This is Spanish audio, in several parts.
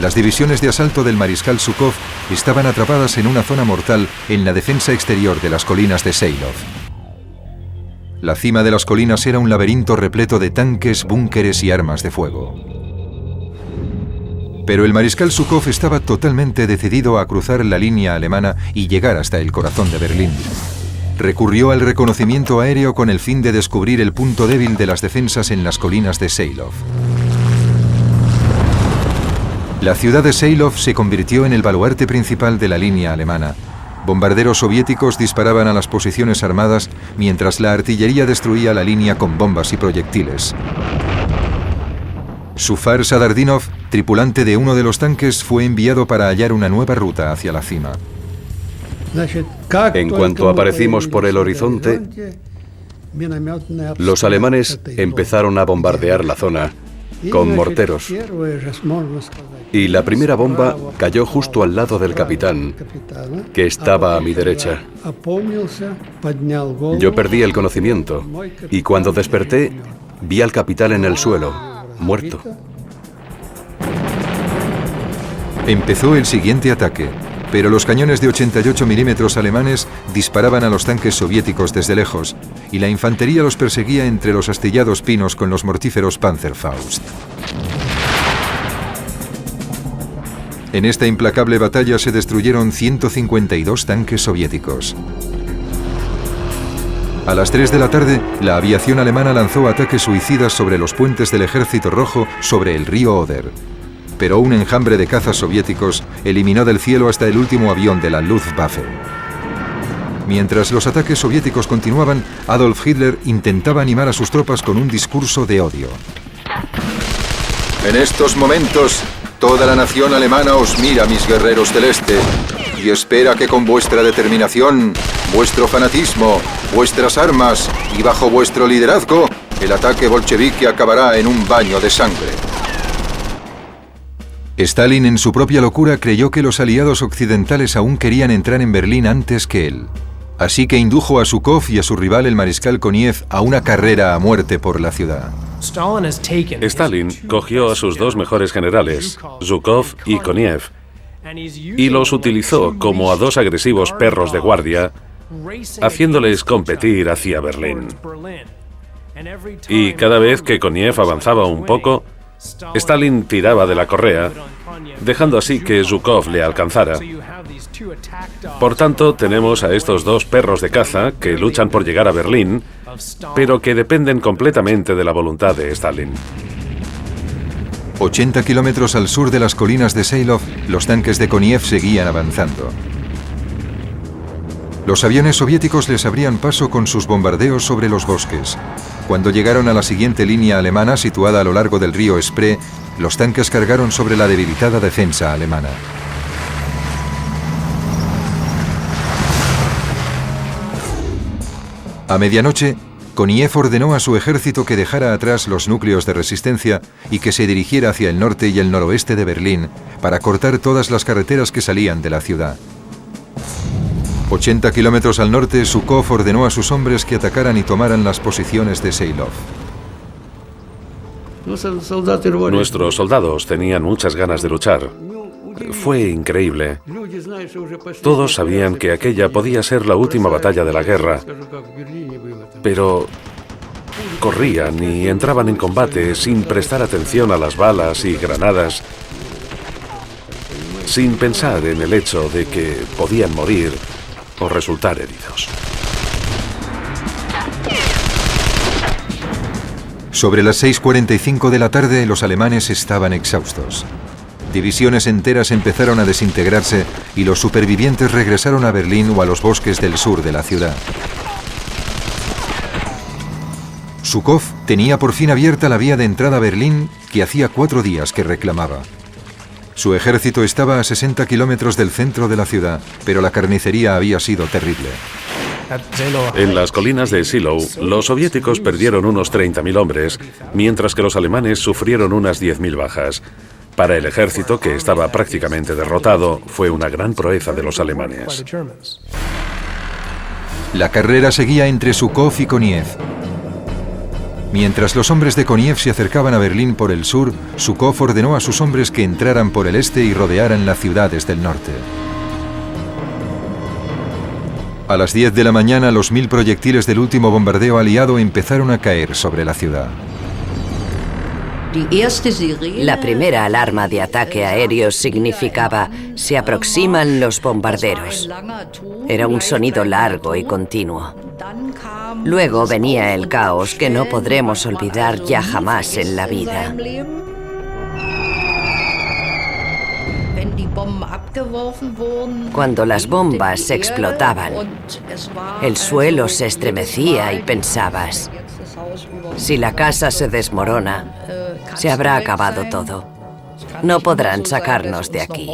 las divisiones de asalto del mariscal Zhukov estaban atrapadas en una zona mortal en la defensa exterior de las colinas de Seilov. La cima de las colinas era un laberinto repleto de tanques, búnkeres y armas de fuego. Pero el mariscal Zhukov estaba totalmente decidido a cruzar la línea alemana y llegar hasta el corazón de Berlín. Recurrió al reconocimiento aéreo con el fin de descubrir el punto débil de las defensas en las colinas de Seilov. La ciudad de Seilov se convirtió en el baluarte principal de la línea alemana. Bombarderos soviéticos disparaban a las posiciones armadas mientras la artillería destruía la línea con bombas y proyectiles. Zufar Sadardinov, tripulante de uno de los tanques, fue enviado para hallar una nueva ruta hacia la cima. En cuanto aparecimos por el horizonte, los alemanes empezaron a bombardear la zona con morteros. Y la primera bomba cayó justo al lado del capitán, que estaba a mi derecha. Yo perdí el conocimiento y cuando desperté vi al capitán en el suelo, muerto. Empezó el siguiente ataque, pero los cañones de 88 milímetros alemanes disparaban a los tanques soviéticos desde lejos y la infantería los perseguía entre los astillados pinos con los mortíferos Panzerfaust. En esta implacable batalla se destruyeron 152 tanques soviéticos. A las 3 de la tarde, la aviación alemana lanzó ataques suicidas sobre los puentes del Ejército Rojo sobre el río Oder. Pero un enjambre de cazas soviéticos eliminó del cielo hasta el último avión de la Luftwaffe. Mientras los ataques soviéticos continuaban, Adolf Hitler intentaba animar a sus tropas con un discurso de odio. En estos momentos, toda la nación alemana os mira, mis guerreros del Este, y espera que con vuestra determinación, vuestro fanatismo, vuestras armas y bajo vuestro liderazgo, el ataque bolchevique acabará en un baño de sangre. Stalin, en su propia locura, creyó que los aliados occidentales aún querían entrar en Berlín antes que él. Así que indujo a Zhukov y a su rival, el mariscal Koniev, a una carrera a muerte por la ciudad. Stalin cogió a sus dos mejores generales, Zhukov y Koniev, y los utilizó como a dos agresivos perros de guardia, haciéndoles competir hacia Berlín. Y cada vez que Koniev avanzaba un poco, Stalin tiraba de la correa, dejando así que Zhukov le alcanzara. Por tanto, tenemos a estos dos perros de caza que luchan por llegar a Berlín, pero que dependen completamente de la voluntad de Stalin. 80 kilómetros al sur de las colinas de Seilov, los tanques de Koniev seguían avanzando. Los aviones soviéticos les abrían paso con sus bombardeos sobre los bosques. Cuando llegaron a la siguiente línea alemana, situada a lo largo del río Spree, los tanques cargaron sobre la debilitada defensa alemana. A medianoche, Koniev ordenó a su ejército que dejara atrás los núcleos de resistencia y que se dirigiera hacia el norte y el noroeste de Berlín para cortar todas las carreteras que salían de la ciudad. 80 kilómetros al norte, Zhukov ordenó a sus hombres que atacaran y tomaran las posiciones de Seilov. Nuestros soldados tenían muchas ganas de luchar. Fue increíble. Todos sabían que aquella podía ser la última batalla de la guerra, pero corrían y entraban en combate sin prestar atención a las balas y granadas, sin pensar en el hecho de que podían morir o resultar heridos. Sobre las 6:45 de la tarde, los alemanes estaban exhaustos. Divisiones enteras empezaron a desintegrarse y los supervivientes regresaron a Berlín o a los bosques del sur de la ciudad. Zhukov tenía por fin abierta la vía de entrada a Berlín que hacía 4 días que reclamaba. Su ejército estaba a 60 kilómetros del centro de la ciudad, pero la carnicería había sido terrible. En las colinas de Seelow, los soviéticos perdieron unos 30.000 hombres, mientras que los alemanes sufrieron unas 10.000 bajas. Para el ejército, que estaba prácticamente derrotado, fue una gran proeza de los alemanes. La carrera seguía entre Zhukov y Koniev. Mientras los hombres de Koniev se acercaban a Berlín por el sur, Zhukov ordenó a sus hombres que entraran por el este y rodearan la ciudad desde el norte. A las 10 de la mañana, los 1000 proyectiles del último bombardeo aliado empezaron a caer sobre la ciudad. La primera alarma de ataque aéreo significaba «se aproximan los bombarderos». Era un sonido largo y continuo. Luego venía el caos que no podremos olvidar ya jamás en la vida. Cuando las bombas explotaban, el suelo se estremecía y pensabas, si la casa se desmorona, se habrá acabado todo. No podrán sacarnos de aquí.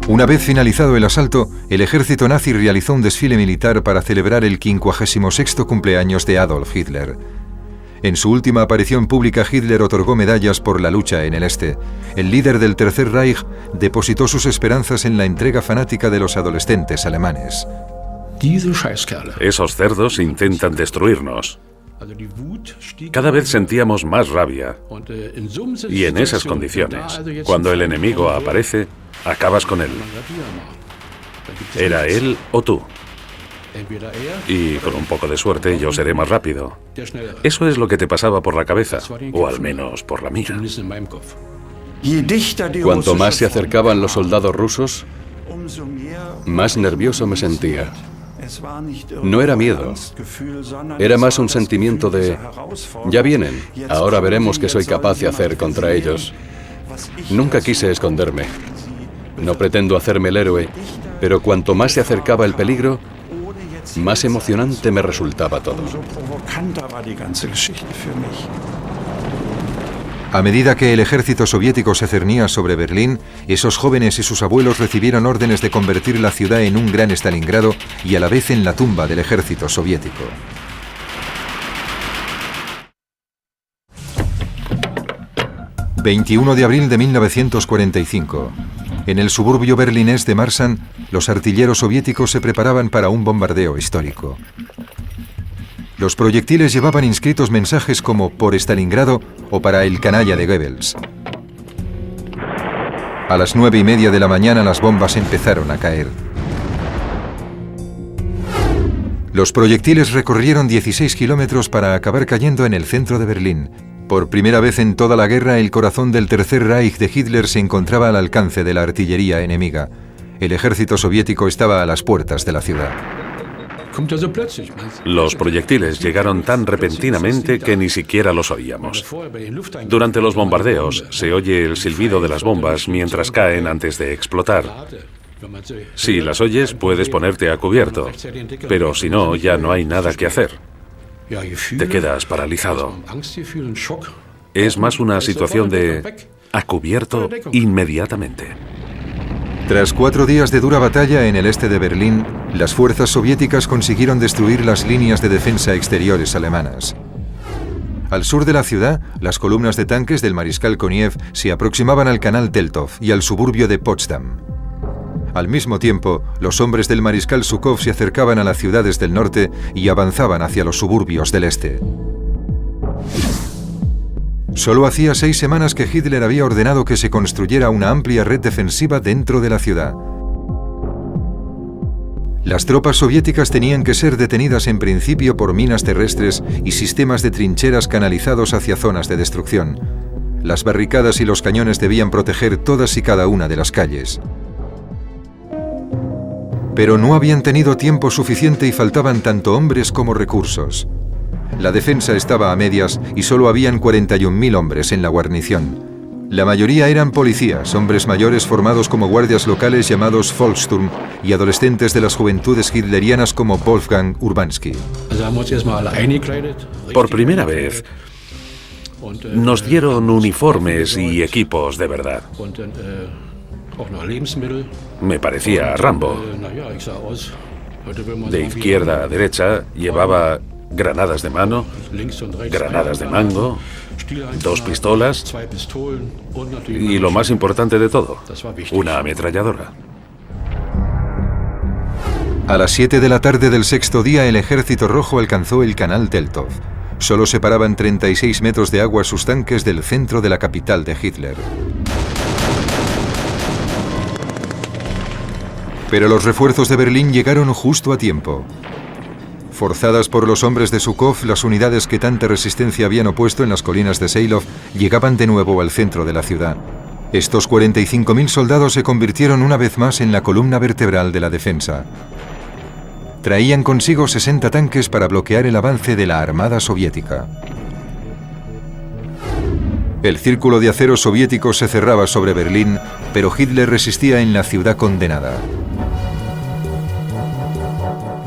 Una vez finalizado el asalto, el ejército nazi realizó un desfile militar para celebrar el 56º cumpleaños de Adolf Hitler. En su última aparición pública, Hitler otorgó medallas por la lucha en el este. El líder del Tercer Reich depositó sus esperanzas en la entrega fanática de los adolescentes alemanes. Esos cerdos intentan destruirnos. Cada vez sentíamos más rabia. Y en esas condiciones, cuando el enemigo aparece, acabas con él. Era él o tú. Y con un poco de suerte yo seré más rápido. Eso es lo que te pasaba por la cabeza, o al menos por la mía. Cuanto más se acercaban los soldados rusos, más nervioso me sentía. No era miedo, era más un sentimiento de ya vienen, ahora veremos qué soy capaz de hacer contra ellos. Nunca quise esconderme. No pretendo hacerme el héroe, pero cuanto más se acercaba el peligro, más emocionante me resultaba todo. A medida que el ejército soviético se cernía sobre Berlín, esos jóvenes y sus abuelos recibieron órdenes de convertir la ciudad en un gran Stalingrado y a la vez en la tumba del ejército soviético. ...21 de abril de 1945... En el suburbio berlinés de Marsan, los artilleros soviéticos se preparaban para un bombardeo histórico. Los proyectiles llevaban inscritos mensajes como «por Stalingrado» o «para el canalla de Goebbels». A las 9:30 de la mañana las bombas empezaron a caer. Los proyectiles recorrieron 16 kilómetros para acabar cayendo en el centro de Berlín. Por primera vez en toda la guerra, el corazón del Tercer Reich de Hitler se encontraba al alcance de la artillería enemiga. El ejército soviético estaba a las puertas de la ciudad. Los proyectiles llegaron tan repentinamente que ni siquiera los oíamos. Durante los bombardeos se oye el silbido de las bombas mientras caen antes de explotar. Si las oyes, puedes ponerte a cubierto, pero si no, ya no hay nada que hacer. Te quedas paralizado. Es más una situación de a cubierto inmediatamente. Tras 4 días de dura batalla en el este de Berlín, las fuerzas soviéticas consiguieron destruir las líneas de defensa exteriores alemanas. Al sur de la ciudad, las columnas de tanques del mariscal Koniev se aproximaban al canal Teltov y al suburbio de Potsdam. Al mismo tiempo, los hombres del mariscal Zhukov se acercaban a las ciudades del norte y avanzaban hacia los suburbios del este. Solo hacía 6 semanas que Hitler había ordenado que se construyera una amplia red defensiva dentro de la ciudad. Las tropas soviéticas tenían que ser detenidas en principio por minas terrestres y sistemas de trincheras canalizados hacia zonas de destrucción. Las barricadas y los cañones debían proteger todas y cada una de las calles. Pero no habían tenido tiempo suficiente y faltaban tanto hombres como recursos. La defensa estaba a medias y solo habían 41.000 hombres en la guarnición. La mayoría eran policías, hombres mayores formados como guardias locales llamados Volkssturm y adolescentes de las juventudes hitlerianas como Wolfgang Urbanski. Por primera vez, nos dieron uniformes y equipos de verdad. Me parecía Rambo. De izquierda a derecha llevaba granadas de mano, granadas de mango, 2 pistolas y lo más importante de todo, una ametralladora. A las 7 de la tarde del 6º día, el Ejército Rojo alcanzó el canal Teltov. Solo separaban 36 metros de agua sus tanques del centro de la capital de Hitler. Pero los refuerzos de Berlín llegaron justo a tiempo. Forzadas por los hombres de Zhukov, las unidades que tanta resistencia habían opuesto en las colinas de Seilov llegaban de nuevo al centro de la ciudad. Estos 45.000 soldados se convirtieron una vez más en la columna vertebral de la defensa. Traían consigo 60 tanques para bloquear el avance de la armada soviética. El círculo de acero soviético se cerraba sobre Berlín, pero Hitler resistía en la ciudad condenada.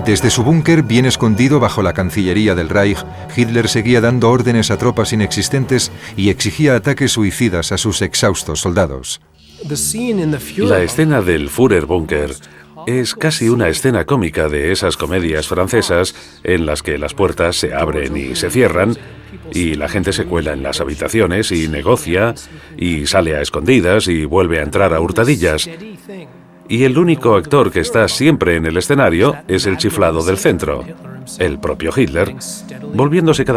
Desde su búnker, bien escondido bajo la Cancillería del Reich, Hitler seguía dando órdenes a tropas inexistentes y exigía ataques suicidas a sus exhaustos soldados. La escena del Führerbunker es casi una escena cómica de esas comedias francesas en las que las puertas se abren y se cierran y la gente se cuela en las habitaciones y negocia y sale a escondidas y vuelve a entrar a hurtadillas. Y el único actor que está siempre en el escenario es el chiflado del centro, el propio Hitler, volviéndose cada